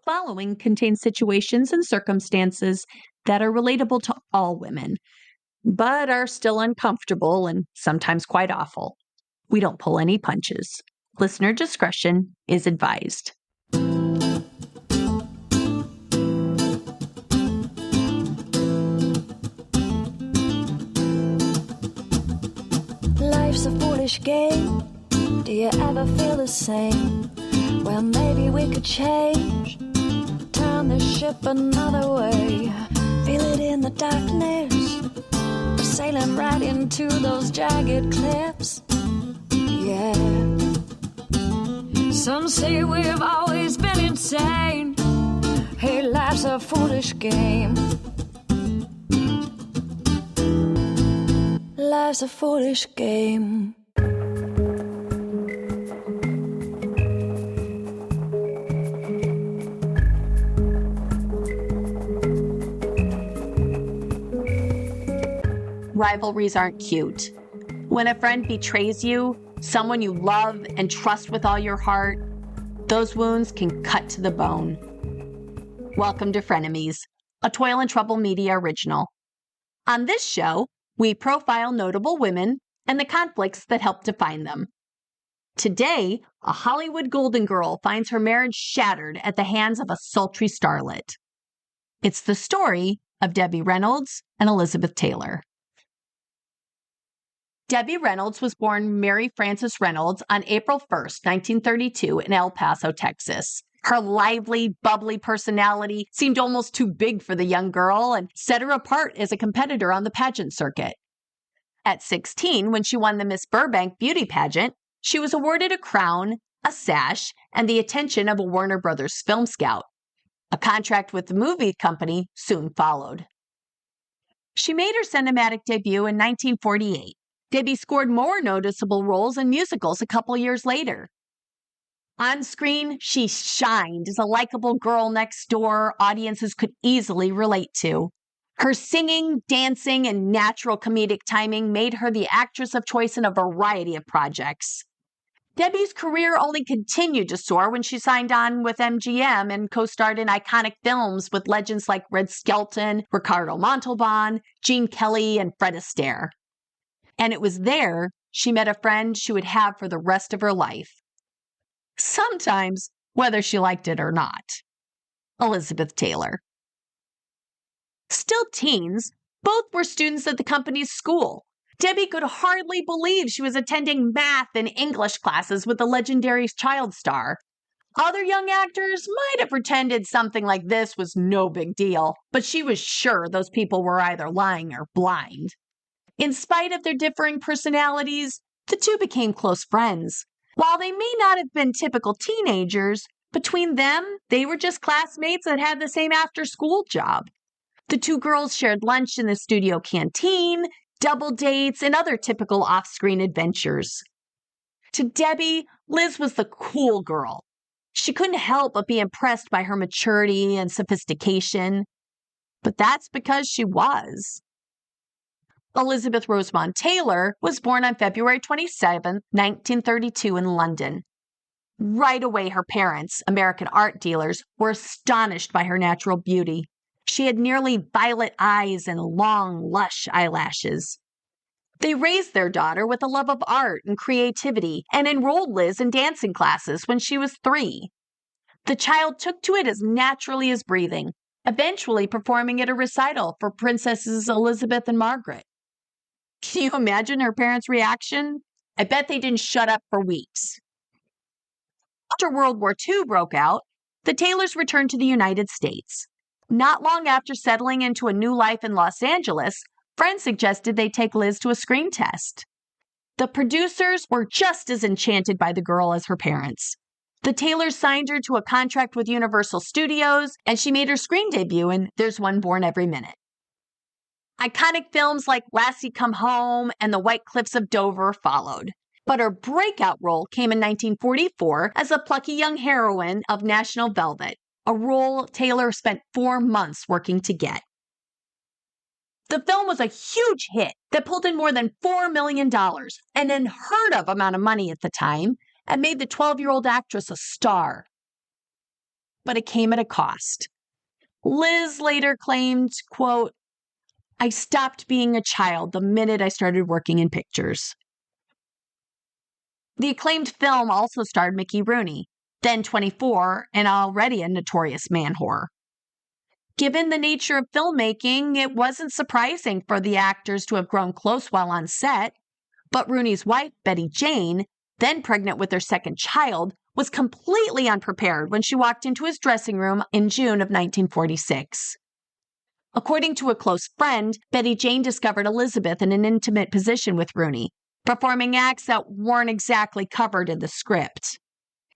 Following contains situations and circumstances that are relatable to all women, but are still uncomfortable and sometimes quite awful. We don't pull any punches. Listener discretion is advised. Life's a foolish game. Do you ever feel the same? Well, maybe we could change. Turn the ship another way. Feel it in the darkness. We're sailing right into those jagged cliffs. Yeah. Some say we've always been insane. Hey, life's a foolish game. Life's a foolish game. Rivalries aren't cute. When a friend betrays you, someone you love and trust with all your heart, those wounds can cut to the bone. Welcome to Frenemies, a Toil and Trouble Media original. On this show, we profile notable women and the conflicts that help define them. Today, a Hollywood golden girl finds her marriage shattered at the hands of a sultry starlet. It's the story of Debbie Reynolds and Elizabeth Taylor. Debbie Reynolds was born Mary Frances Reynolds on April 1st, 1932 in El Paso, Texas. Her lively, bubbly personality seemed almost too big for the young girl and set her apart as a competitor on the pageant circuit. At 16, when she won the Miss Burbank beauty pageant, she was awarded a crown, a sash, and the attention of a Warner Brothers film scout. A contract with the movie company soon followed. She made her cinematic debut in 1948. Debbie scored more noticeable roles in musicals a couple years later. On screen, she shined as a likable girl next door audiences could easily relate to. Her singing, dancing, and natural comedic timing made her the actress of choice in a variety of projects. Debbie's career only continued to soar when she signed on with MGM and co-starred in iconic films with legends like Red Skelton, Ricardo Montalban, Gene Kelly, and Fred Astaire. And it was there she met a friend she would have for the rest of her life. Sometimes, whether she liked it or not. Elizabeth Taylor. Still teens, both were students at the company's school. Debbie could hardly believe she was attending math and English classes with the legendary child star. Other young actors might have pretended something like this was no big deal, but she was sure those people were either lying or blind. In spite of their differing personalities, the two became close friends. While they may not have been typical teenagers, between them, they were just classmates that had the same after-school job. The two girls shared lunch in the studio canteen, double dates, and other typical off-screen adventures. To Debbie, Liz was the cool girl. She couldn't help but be impressed by her maturity and sophistication. But that's because she was. Elizabeth Rosemont Taylor was born on February 27, 1932 in London. Right away, her parents, American art dealers, were astonished by her natural beauty. She had nearly violet eyes and long, lush eyelashes. They raised their daughter with a love of art and creativity and enrolled Liz in dancing classes when she was 3. The child took to it as naturally as breathing, eventually performing at a recital for Princesses Elizabeth and Margaret. Can you imagine her parents' reaction? I bet they didn't shut up for weeks. After World War II broke out, the Taylors returned to the United States. Not long after settling into a new life in Los Angeles, friends suggested they take Liz to a screen test. The producers were just as enchanted by the girl as her parents. The Taylors signed her to a contract with Universal Studios, and she made her screen debut in There's One Born Every Minute. Iconic films like Lassie Come Home and The White Cliffs of Dover followed. But her breakout role came in 1944 as a plucky young heroine of National Velvet, a role Taylor spent 4 months working to get. The film was a huge hit that pulled in more than $4 million, an unheard of amount of money at the time, and made the 12-year-old actress a star. but it came at a cost. Liz later claimed, quote, "I stopped being a child the minute I started working in pictures." The acclaimed film also starred Mickey Rooney, then 24 and already a notorious man whore. Given the nature of filmmaking, it wasn't surprising for the actors to have grown close while on set, but Rooney's wife, Betty Jane, then pregnant with their second child, was completely unprepared when she walked into his dressing room in June of 1946. According to a close friend, Betty Jane discovered Elizabeth in an intimate position with Rooney, performing acts that weren't exactly covered in the script.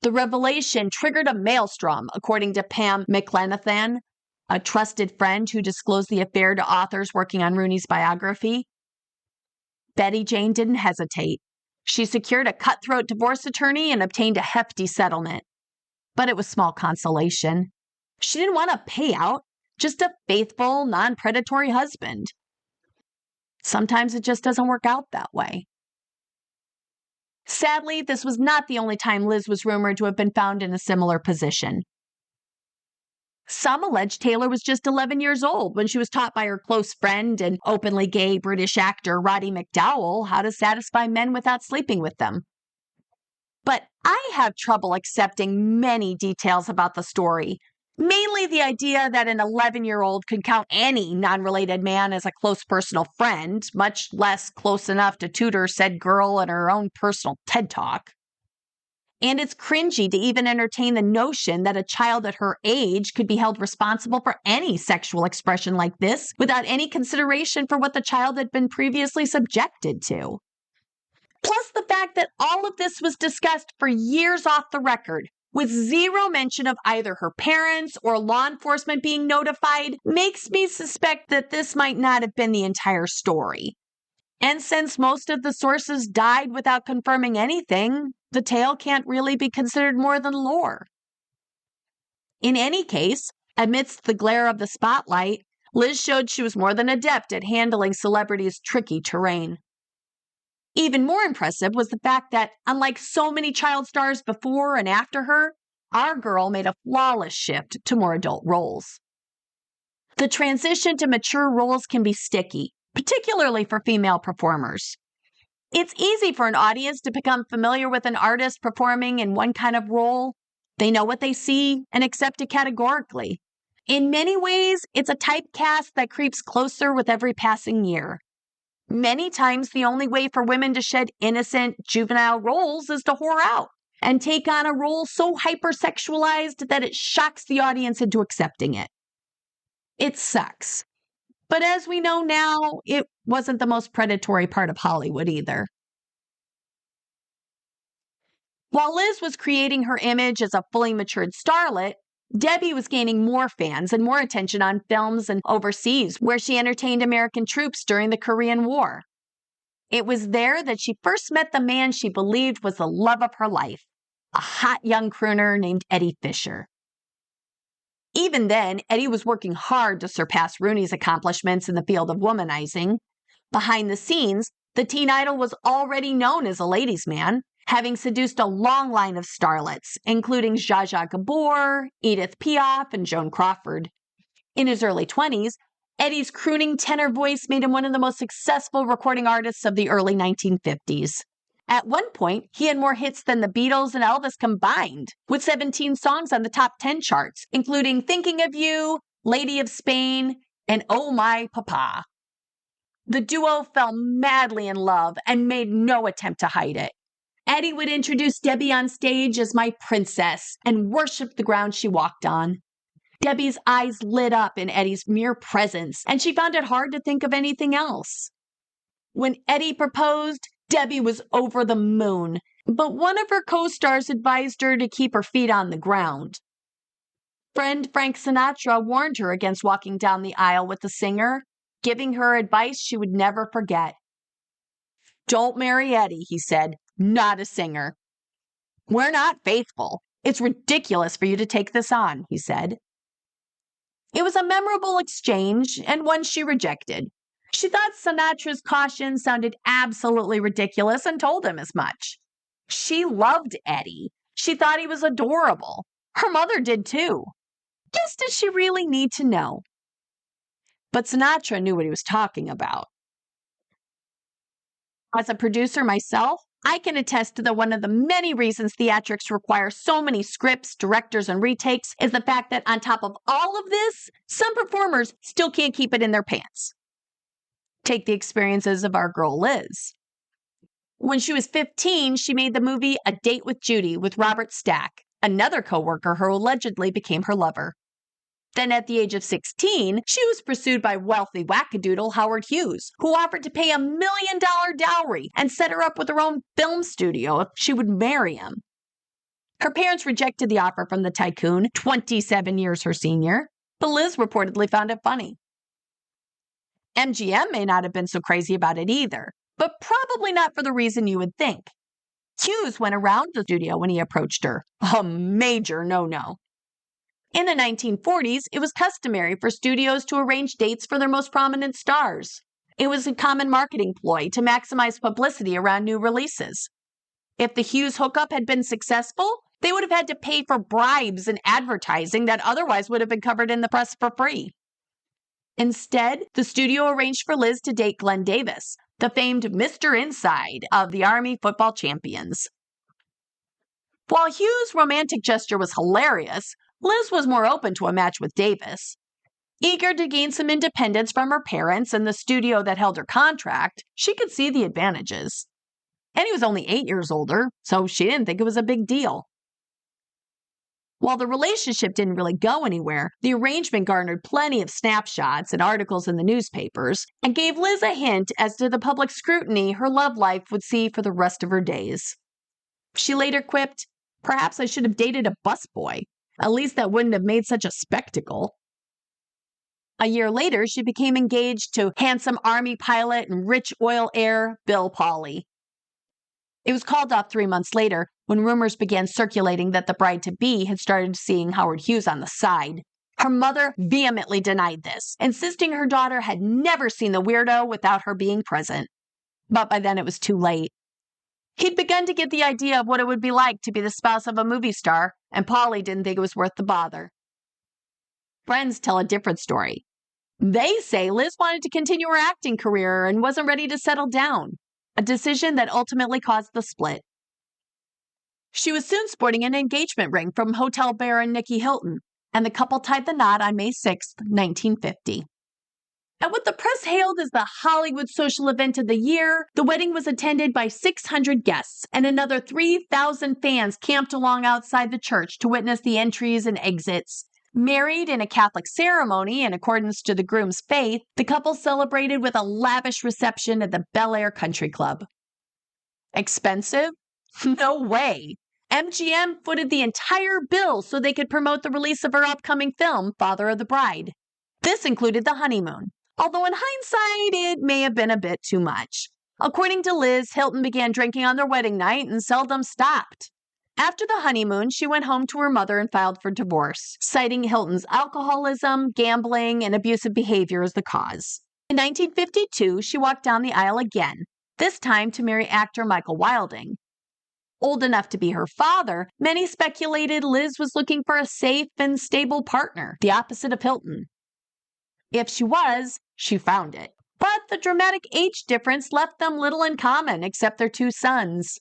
The revelation triggered a maelstrom, according to Pam McLenathan, a trusted friend who disclosed the affair to authors working on Rooney's biography. Betty Jane didn't hesitate. She secured a cutthroat divorce attorney and obtained a hefty settlement. But it was small consolation. She didn't want a payout, just a faithful, non-predatory husband. Sometimes it just doesn't work out that way. Sadly, this was not the only time Liz was rumored to have been found in a similar position. Some allege Taylor was just 11 years old when she was taught by her close friend and openly gay British actor Roddy McDowall how to satisfy men without sleeping with them. But I have trouble accepting many details about the story, mainly the idea that an 11-year-old could count any non-related man as a close personal friend, much less close enough to tutor said girl in her own personal TED Talk. And it's cringy to even entertain the notion that a child at her age could be held responsible for any sexual expression like this without any consideration for what the child had been previously subjected to. Plus, the fact that all of this was discussed for years off the record, with zero mention of either her parents or law enforcement being notified, makes me suspect that this might not have been the entire story. And since most of the sources died without confirming anything, the tale can't really be considered more than lore. In any case, amidst the glare of the spotlight, Liz showed she was more than adept at handling celebrities' tricky terrain. Even more impressive was the fact that, unlike so many child stars before and after her, our girl made a flawless shift to more adult roles. The transition to mature roles can be sticky, particularly for female performers. It's easy for an audience to become familiar with an artist performing in one kind of role. They know what they see and accept it categorically. In many ways, it's a typecast that creeps closer with every passing year. Many times, the only way for women to shed innocent, juvenile roles is to whore out and take on a role so hypersexualized that it shocks the audience into accepting it. It sucks. But as we know now, it wasn't the most predatory part of Hollywood either. While Liz was creating her image as a fully matured starlet, Debbie was gaining more fans and more attention on films and overseas, where she entertained American troops during the Korean War. It was there that she first met the man she believed was the love of her life, a hot young crooner named Eddie Fisher. Even then, Eddie was working hard to surpass Rooney's accomplishments in the field of womanizing. Behind the scenes, the teen idol was already known as a ladies' man, having seduced a long line of starlets, including Zsa Zsa Gabor, Edith Piaf, and Joan Crawford. In his early 20s, Eddie's crooning tenor voice made him one of the most successful recording artists of the early 1950s. At one point, he had more hits than the Beatles and Elvis combined, with 17 songs on the top 10 charts, including Thinking of You, Lady of Spain, and Oh My Papa. The duo fell madly in love and made no attempt to hide it. Eddie would introduce Debbie on stage as my princess and worship the ground she walked on. Debbie's eyes lit up in Eddie's mere presence, and she found it hard to think of anything else. When Eddie proposed, Debbie was over the moon, but one of her co-stars advised her to keep her feet on the ground. Friend Frank Sinatra warned her against walking down the aisle with the singer, giving her advice she would never forget. "Don't marry Eddie," he said, "not a singer." "We're not faithful. It's ridiculous for you to take this on," he said. It was a memorable exchange and one she rejected. She thought Sinatra's caution sounded absolutely ridiculous and told him as much. She loved Eddie. She thought he was adorable. Her mother did too. Just did she really need to know? But Sinatra knew what he was talking about. As a producer myself, I can attest to that one of the many reasons theatrics require so many scripts, directors, and retakes is the fact that on top of all of this, some performers still can't keep it in their pants. Take the experiences of our girl Liz. When she was 15, she made the movie A Date with Judy with Robert Stack, another coworker who allegedly became her lover. Then at the age of 16, she was pursued by wealthy wackadoodle Howard Hughes, who offered to pay $1 million dowry and set her up with her own film studio if she would marry him. Her parents rejected the offer from the tycoon, 27 years her senior, but Liz reportedly found it funny. MGM may not have been so crazy about it either, but probably not for the reason you would think. Hughes went around the studio when he approached her, a major no-no. In the 1940s, it was customary for studios to arrange dates for their most prominent stars. It was a common marketing ploy to maximize publicity around new releases. If the Hughes hookup had been successful, they would have had to pay for bribes and advertising that otherwise would have been covered in the press for free. Instead, the studio arranged for Liz to date Glenn Davis, the famed Mr. Inside of the Army football champions. While Hughes' romantic gesture was hilarious, Liz was more open to a match with Davis. Eager to gain some independence from her parents and the studio that held her contract, she could see the advantages. And he was only 8 years older, so she didn't think it was a big deal. While the relationship didn't really go anywhere, the arrangement garnered plenty of snapshots and articles in the newspapers and gave Liz a hint as to the public scrutiny her love life would see for the rest of her days. She later quipped, "Perhaps I should have dated a busboy. At least that wouldn't have made such a spectacle." A year later, she became engaged to handsome Army pilot and rich oil heir Bill Pauley. It was called off 3 months later when rumors began circulating that the bride-to-be had started seeing Howard Hughes on the side. Her mother vehemently denied this, insisting her daughter had never seen the weirdo without her being present. But by then it was too late. He'd begun to get the idea of what it would be like to be the spouse of a movie star, and Pauley didn't think it was worth the bother. Friends tell a different story. They say Liz wanted to continue her acting career and wasn't ready to settle down, a decision that ultimately caused the split. She was soon sporting an engagement ring from hotel baron Nicky Hilton, and the couple tied the knot on May 6, 1950. At what the press hailed as the Hollywood social event of the year, the wedding was attended by 600 guests, and another 3,000 fans camped along outside the church to witness the entries and exits. Married in a Catholic ceremony in accordance to the groom's faith, the couple celebrated with a lavish reception at the Bel Air Country Club. Expensive? No way! MGM footed the entire bill so they could promote the release of her upcoming film, Father of the Bride. This included the honeymoon, although in hindsight, it may have been a bit too much. According to Liz, Hilton began drinking on their wedding night and seldom stopped. After the honeymoon, she went home to her mother and filed for divorce, citing Hilton's alcoholism, gambling, and abusive behavior as the cause. In 1952, she walked down the aisle again, this time to marry actor Michael Wilding. Old enough to be her father, many speculated Liz was looking for a safe and stable partner, the opposite of Hilton. If she was, she found it. But the dramatic age difference left them little in common except their 2 sons.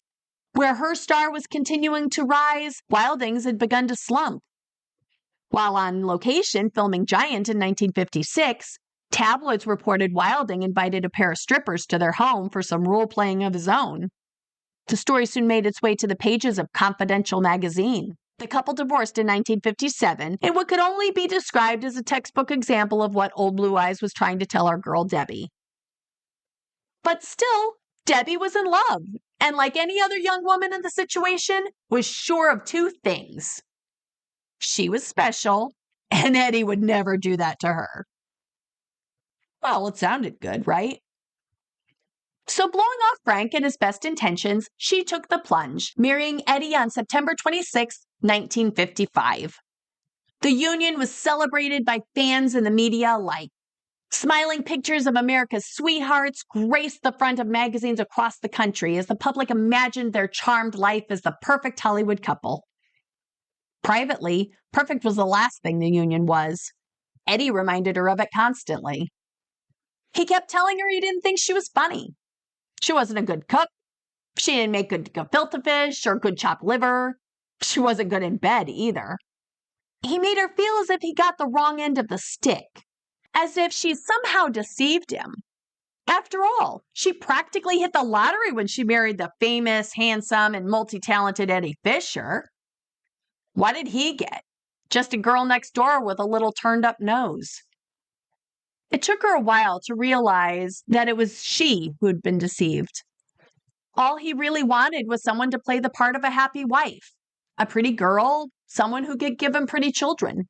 Where her star was continuing to rise, Wilding's had begun to slump. While on location filming Giant in 1956, tabloids reported Wilding invited a pair of strippers to their home for some role-playing of his own. The story soon made its way to the pages of Confidential magazine. The couple divorced in 1957 in what could only be described as a textbook example of what Old Blue Eyes was trying to tell our girl Debbie. But still, Debbie was in love, and like any other young woman in the situation, was sure of 2 things. She was special, and Eddie would never do that to her. Well, it sounded good, right? So blowing off Frank and his best intentions, she took the plunge, marrying Eddie on September 26, 1955. The union was celebrated by fans and the media alike. Smiling pictures of America's sweethearts graced the front of magazines across the country as the public imagined their charmed life as the perfect Hollywood couple. Privately, perfect was the last thing the union was. Eddie reminded her of it constantly. He kept telling her he didn't think she was funny. She wasn't a good cook. She didn't make good gefilte fish or good chopped liver. She wasn't good in bed either. He made her feel as if he got the wrong end of the stick, as if she somehow deceived him. After all, she practically hit the lottery when she married the famous, handsome, and multi-talented Eddie Fisher. What did he get? Just a girl next door with a little turned-up nose. It took her a while to realize that it was she who'd been deceived. All he really wanted was someone to play the part of a happy wife, a pretty girl, someone who could give him pretty children.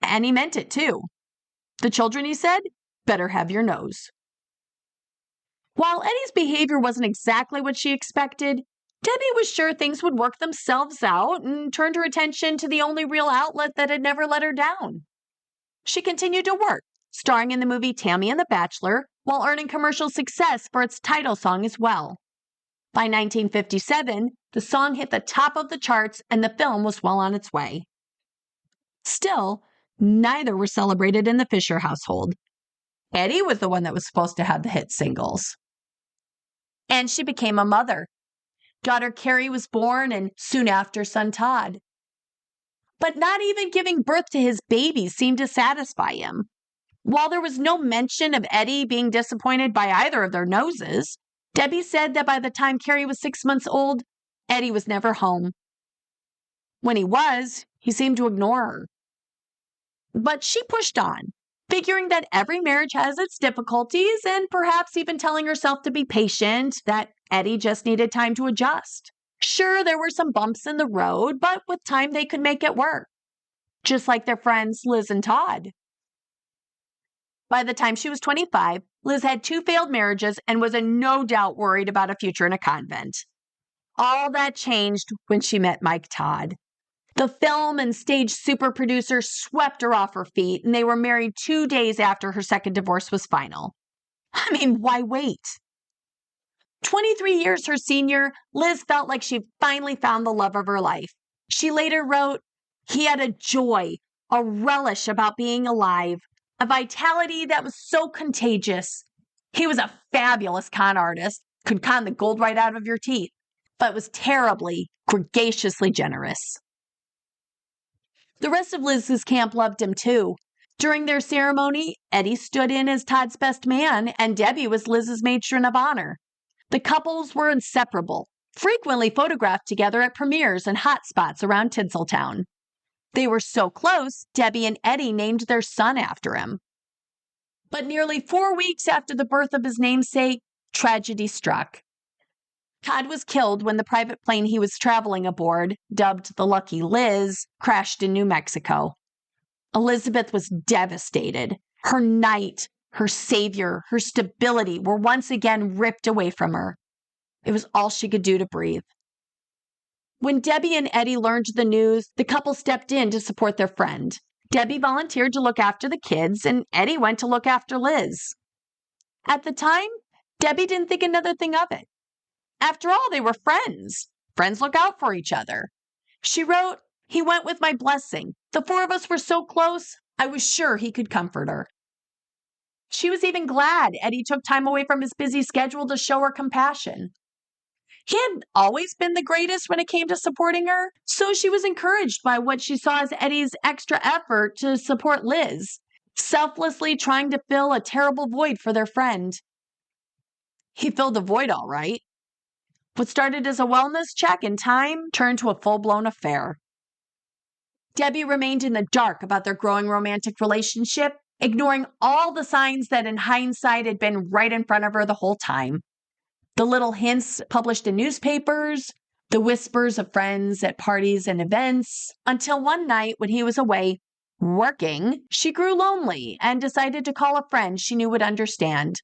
And he meant it too. The children, he said, better have your nose. While Eddie's behavior wasn't exactly what she expected, Debbie was sure things would work themselves out and turned her attention to the only real outlet that had never let her down. She continued to work, starring in the movie Tammy and the Bachelor, while earning commercial success for its title song as well. By 1957, the song hit the top of the charts and the film was well on its way. Still, neither were celebrated in the Fisher household. Eddie was the one that was supposed to have the hit singles. And she became a mother. Daughter Carrie was born, and soon after, son Todd. But not even giving birth to his baby seemed to satisfy him. While there was no mention of Eddie being disappointed by either of their noses, Debbie said that by the time Carrie was 6 months old, Eddie was never home. When he was, he seemed to ignore her. But she pushed on, figuring that every marriage has its difficulties and perhaps even telling herself to be patient, that Eddie just needed time to adjust. Sure, there were some bumps in the road, but with time they could make it work. Just like their friends Liz and Todd. By the time she was 25, Liz had 2 failed marriages and was in no doubt worried about a future in a convent. All that changed when she met Mike Todd. The film and stage super producer swept her off her feet, and they were married 2 days after her second divorce was final. I mean, why wait? 23 years her senior, Liz felt like she finally found the love of her life. She later wrote, "He had a joy, a relish about being alive, a vitality that was so contagious. He was a fabulous con artist, could con the gold right out of your teeth, but was terribly, gregaciously generous." The rest of Liz's camp loved him too. During their ceremony, Eddie stood in as Todd's best man, and Debbie was Liz's matron of honor. The couples were inseparable, frequently photographed together at premieres and hotspots around Tinseltown. They were so close, Debbie and Eddie named their son after him. But nearly 4 weeks after the birth of his namesake, tragedy struck. Todd was killed when the private plane he was traveling aboard, dubbed the Lucky Liz, crashed in New Mexico. Elizabeth was devastated. Her knight, her savior, her stability were once again ripped away from her. It was all she could do to breathe. When Debbie and Eddie learned the news, the couple stepped in to support their friend. Debbie volunteered to look after the kids, and Eddie went to look after Liz. At the time, Debbie didn't think another thing of it. After all, they were friends. Friends look out for each other. She wrote, "He went with my blessing. The 4 of us were so close, I was sure he could comfort her." She was even glad Eddie took time away from his busy schedule to show her compassion. He had always been the greatest when it came to supporting her, so she was encouraged by what she saw as Eddie's extra effort to support Liz, selflessly trying to fill a terrible void for their friend. He filled the void all right. What started as a wellness check in time turned to a full-blown affair. Debbie remained in the dark about their growing romantic relationship, ignoring all the signs that in hindsight had been right in front of her the whole time. The little hints published in newspapers, the whispers of friends at parties and events, until one night when he was away working, she grew lonely and decided to call a friend she knew would understand,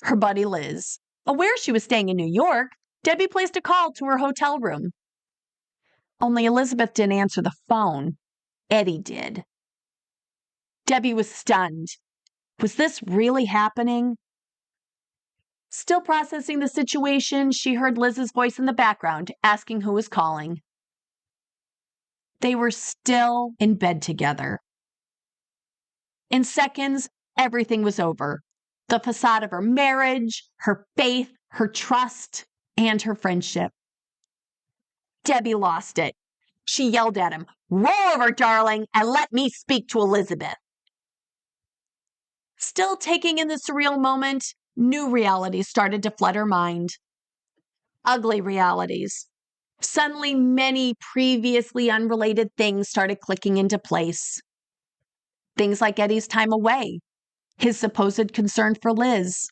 her buddy Liz. Aware she was staying in New York, Debbie placed a call to her hotel room. Only Elizabeth didn't answer the phone. Eddie did. Debbie was stunned. Was this really happening? Still processing the situation, she heard Liz's voice in the background, asking who was calling. They were still in bed together. In seconds, everything was over. The facade of her marriage, her faith, her trust, and her friendship. Debbie lost it. She yelled at him, "Roll over, darling, and let me speak to Elizabeth." Still taking in the surreal moment, new realities started to flood her mind. Ugly realities. Suddenly, many previously unrelated things started clicking into place. Things like Eddie's time away, his supposed concern for Liz,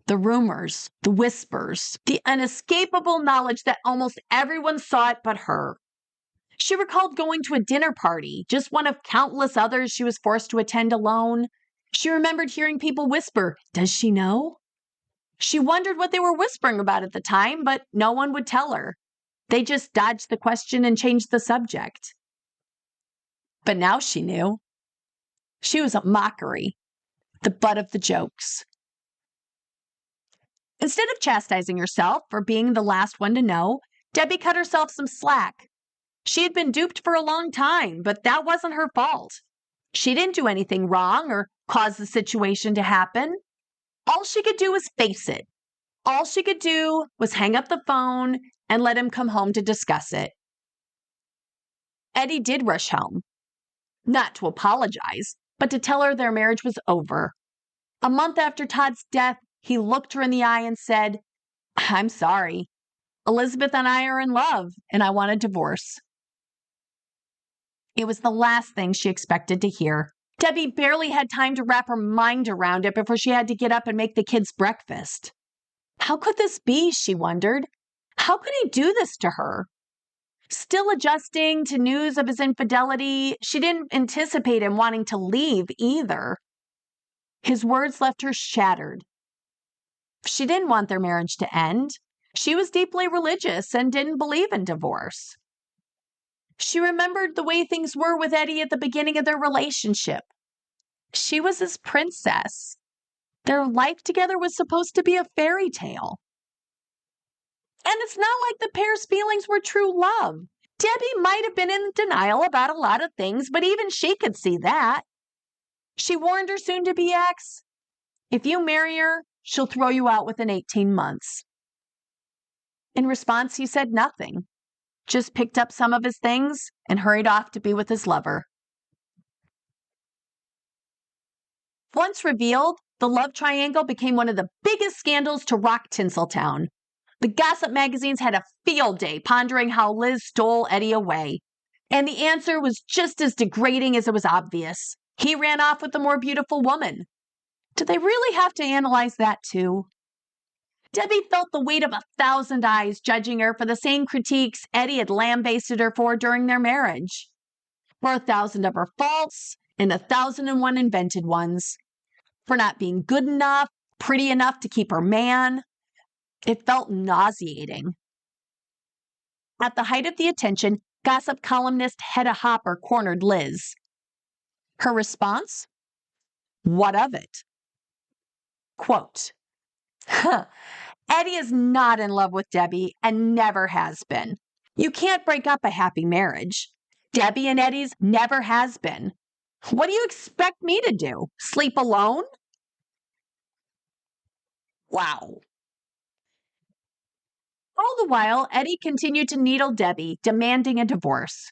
the rumors, the whispers, the unescapable knowledge that almost everyone saw it but her. She recalled going to a dinner party, just one of countless others she was forced to attend alone. She remembered hearing people whisper, "Does she know?" She wondered what they were whispering about at the time, but no one would tell her. They just dodged the question and changed the subject. But now she knew. She was a mockery, the butt of the jokes. Instead of chastising herself for being the last one to know, Debbie cut herself some slack. She had been duped for a long time, but that wasn't her fault. She didn't do anything wrong or cause the situation to happen. All she could do was face it. All she could do was hang up the phone and let him come home to discuss it. Eddie did rush home. Not to apologize, but to tell her their marriage was over. A month after Todd's death, he looked her in the eye and said, "I'm sorry. Elizabeth and I are in love, and I want a divorce." It was the last thing she expected to hear. Debbie barely had time to wrap her mind around it before she had to get up and make the kids breakfast. How could this be, she wondered? How could he do this to her? Still adjusting to news of his infidelity, she didn't anticipate him wanting to leave either. His words left her shattered. She didn't want their marriage to end. She was deeply religious and didn't believe in divorce. She remembered the way things were with Eddie at the beginning of their relationship. She was his princess. Their life together was supposed to be a fairy tale. And it's not like the pair's feelings were true love. Debbie might have been in denial about a lot of things, but even she could see that. She warned her soon-to-be ex, "If you marry her, she'll throw you out within 18 months. In response, he said nothing, just picked up some of his things and hurried off to be with his lover. Once revealed, the love triangle became one of the biggest scandals to rock Tinseltown. The gossip magazines had a field day pondering how Liz stole Eddie away. And the answer was just as degrading as it was obvious. He ran off with the more beautiful woman. Did they really have to analyze that too? Debbie felt the weight of 1,000 eyes judging her for the same critiques Eddie had lambasted her for during their marriage. For 1,000 of her faults and 1,001 invented ones. For not being good enough, pretty enough to keep her man. It felt nauseating. At the height of the attention, gossip columnist Hedda Hopper cornered Liz. Her response? What of it? Quote, Eddie is not in love with Debbie and never has been. You can't break up a happy marriage. Debbie and Eddie's never has been. What do you expect me to do? Sleep alone? Wow. All the while, Eddie continued to needle Debbie, demanding a divorce.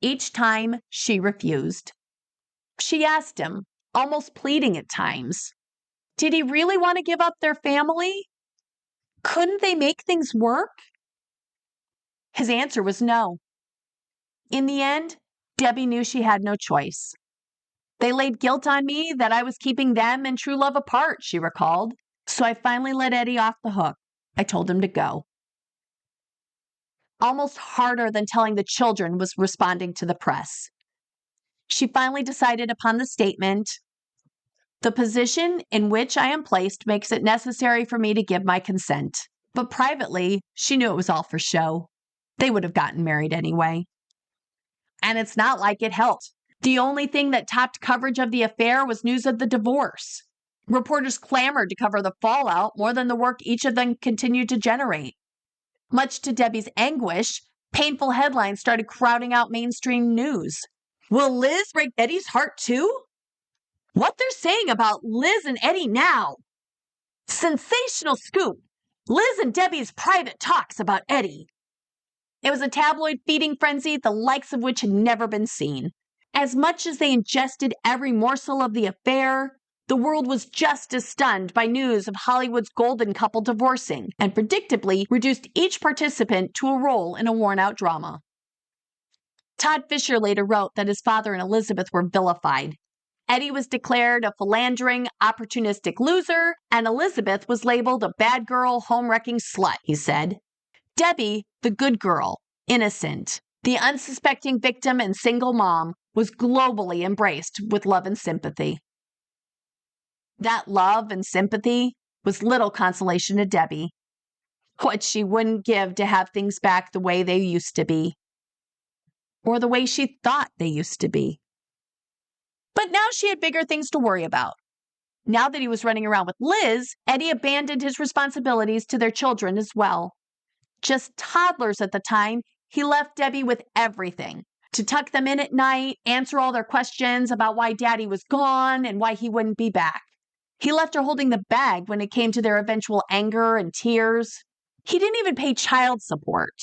Each time, she refused. She asked him, almost pleading at times, did he really want to give up their family? Couldn't they make things work? His answer was no. In the end, Debbie knew she had no choice. They laid guilt on me that I was keeping them and true love apart, she recalled. So I finally let Eddie off the hook. I told him to go. Almost harder than telling the children was responding to the press. She finally decided upon the statement, the position in which I am placed makes it necessary for me to give my consent. But privately, she knew it was all for show. They would have gotten married anyway. And it's not like it helped. The only thing that topped coverage of the affair was news of the divorce. Reporters clamored to cover the fallout more than the work each of them continued to generate. Much to Debbie's anguish, Painful headlines started crowding out mainstream news. Will Liz break Eddie's heart too? What they're saying about Liz and Eddie now? Sensational scoop! Liz and Debbie's private talks about Eddie. It was a tabloid feeding frenzy, the likes of which had never been seen. As much as they ingested every morsel of the affair, the world was just as stunned by news of Hollywood's golden couple divorcing, and predictably reduced each participant to a role in a worn-out drama. Todd Fisher later wrote that his father and Elizabeth were vilified. Eddie was declared a philandering, opportunistic loser, and Elizabeth was labeled a bad girl, home-wrecking slut, he said. Debbie, the good girl, innocent, the unsuspecting victim and single mom, was globally embraced with love and sympathy. That love and sympathy was little consolation to Debbie. What she wouldn't give to have things back the way they used to be. Or the way she thought they used to be. But now she had bigger things to worry about. Now that he was running around with Liz, Eddie abandoned his responsibilities to their children as well. Just toddlers at the time, he left Debbie with everything. To tuck them in at night, answer all their questions about why Daddy was gone and why he wouldn't be back. He left her holding the bag when it came to their eventual anger and tears. He didn't even pay child support.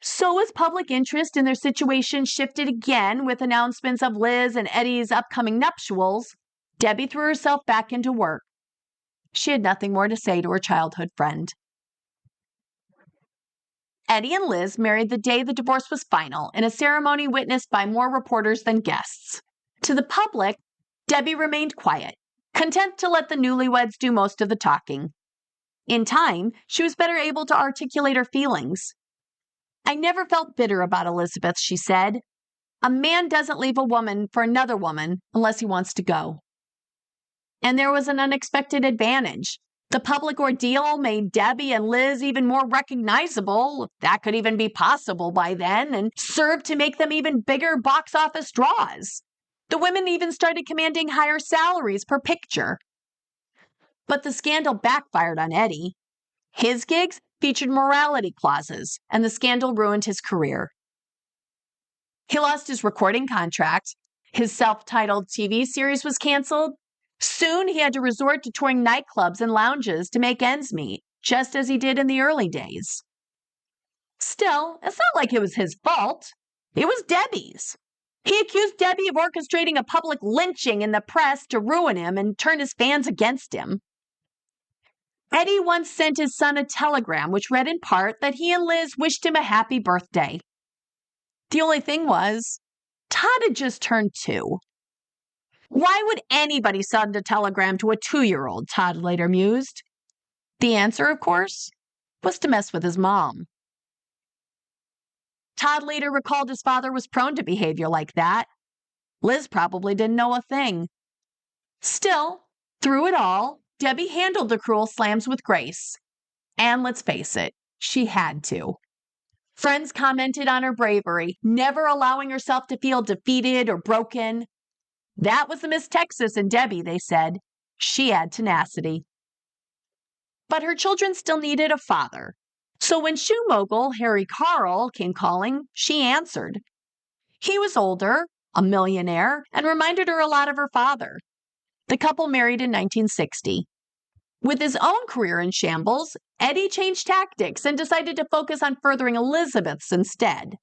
So as public interest in their situation shifted again with announcements of Liz and Eddie's upcoming nuptials, Debbie threw herself back into work. She had nothing more to say to her childhood friend. Eddie and Liz married the day the divorce was final in a ceremony witnessed by more reporters than guests. To the public, Debbie remained quiet, content to let the newlyweds do most of the talking. In time, she was better able to articulate her feelings. I never felt bitter about Elizabeth, she said. A man doesn't leave a woman for another woman unless he wants to go. And there was an unexpected advantage. The public ordeal made Debbie and Liz even more recognizable, if that could even be possible by then, and served to make them even bigger box office draws. The women even started commanding higher salaries per picture. But the scandal backfired on Eddie. His gigs featured morality clauses, and the scandal ruined his career. He lost his recording contract. His self-titled TV series was canceled. Soon, he had to resort to touring nightclubs and lounges to make ends meet, just as he did in the early days. Still, it's not like it was his fault. It was Debbie's. He accused Debbie of orchestrating a public lynching in the press to ruin him and turn his fans against him. Eddie once sent his son a telegram which read in part that he and Liz wished him a happy birthday. The only thing was, Todd had just turned 2. Why would anybody send a telegram to a 2-year-old, Todd later mused. The answer, of course, was to mess with his mom. Todd later recalled his father was prone to behavior like that. Liz probably didn't know a thing. Still, through it all, Debbie handled the cruel slams with grace. And let's face it, she had to. Friends commented on her bravery, never allowing herself to feel defeated or broken. That was the Miss Texas in Debbie, they said. She had tenacity. But her children still needed a father. So when shoe mogul Harry Carl came calling, she answered. He was older, a millionaire, and reminded her a lot of her father. The couple married in 1960. With his own career in shambles, Eddie changed tactics and decided to focus on furthering Elizabeth's instead.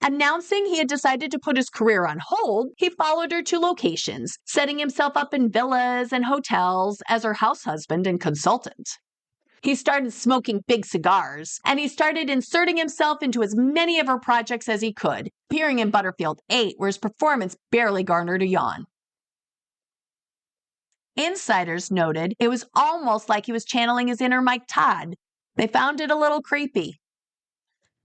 Announcing he had decided to put his career on hold, he followed her to locations, setting himself up in villas and hotels as her house husband and consultant. He started smoking big cigars, and he started inserting himself into as many of her projects as he could, appearing in Butterfield 8, where his performance barely garnered a yawn. Insiders noted it was almost like he was channeling his inner Mike Todd. They found it a little creepy.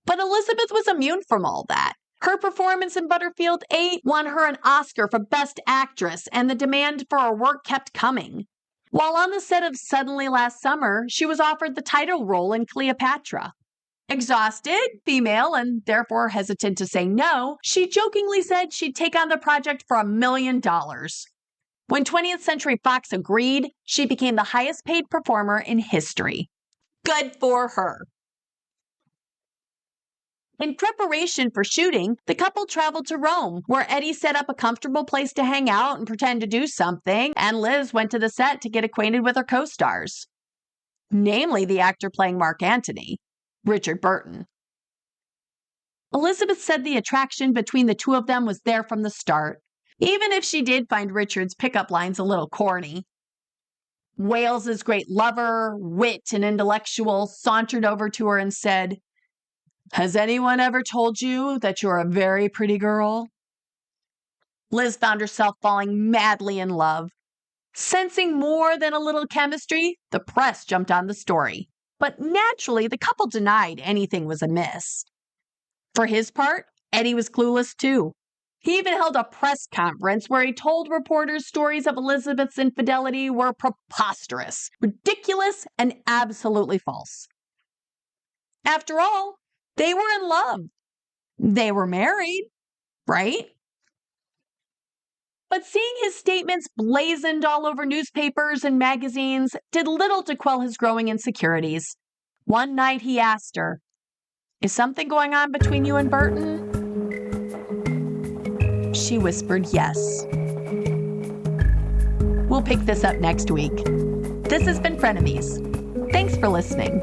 But Elizabeth was immune from all that. Her performance in Butterfield 8 won her an Oscar for Best Actress, and the demand for her work kept coming. While on the set of Suddenly last summer, she was offered the title role in Cleopatra. Exhausted, female, and therefore hesitant to say no, she jokingly said she'd take on the project for $1 million. When 20th Century Fox agreed, she became the highest paid performer in history. Good for her. In preparation for shooting, the couple traveled to Rome, where Eddie set up a comfortable place to hang out and pretend to do something, and Liz went to the set to get acquainted with her co-stars, namely the actor playing Mark Antony, Richard Burton. Elizabeth said the attraction between the two of them was there from the start, even if she did find Richard's pickup lines a little corny. Wales's great lover, wit, and intellectual sauntered over to her and said, "Has anyone ever told you that you're a very pretty girl?" Liz found herself falling madly in love. Sensing more than a little chemistry, the press jumped on the story. But naturally, the couple denied anything was amiss. For his part, Eddie was clueless too. He even held a press conference where he told reporters stories of Elizabeth's infidelity were preposterous, ridiculous, and absolutely false. After all, they were in love. They were married, right? But seeing his statements blazoned all over newspapers and magazines did little to quell his growing insecurities. One night he asked her, "Is something going on between you and Burton?" She whispered yes. We'll pick this up next week. This has been Frenemies. Thanks for listening.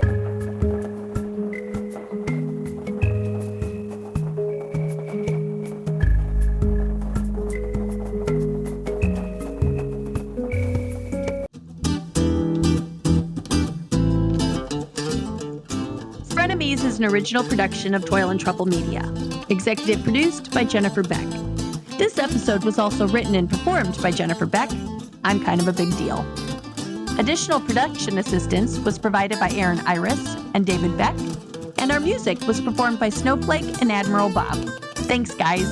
Frenemies is an original production of Toil and Trouble Media. Executive produced by Jennifer Beck. This episode was also written and performed by Jennifer Beck. I'm kind of a big deal. Additional production assistance was provided by Erin Iris and David Beck, and our music was performed by Snowflake and Admiral Bob. Thanks, guys.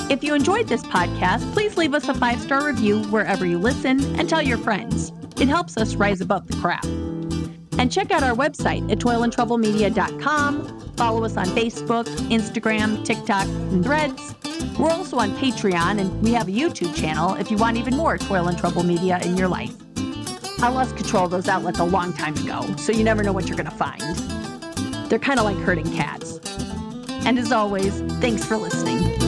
If you enjoyed this podcast, please leave us a 5-star review wherever you listen and tell your friends. It helps us rise above the crowd. And check out our website at toilandtroublemedia.com. Follow us on Facebook, Instagram, TikTok, and Threads. We're also on Patreon, and we have a YouTube channel if you want even more Toil and Trouble Media in your life. I lost control of those outlets a long time ago, so you never know what you're going to find. They're kind of like herding cats. And as always, thanks for listening.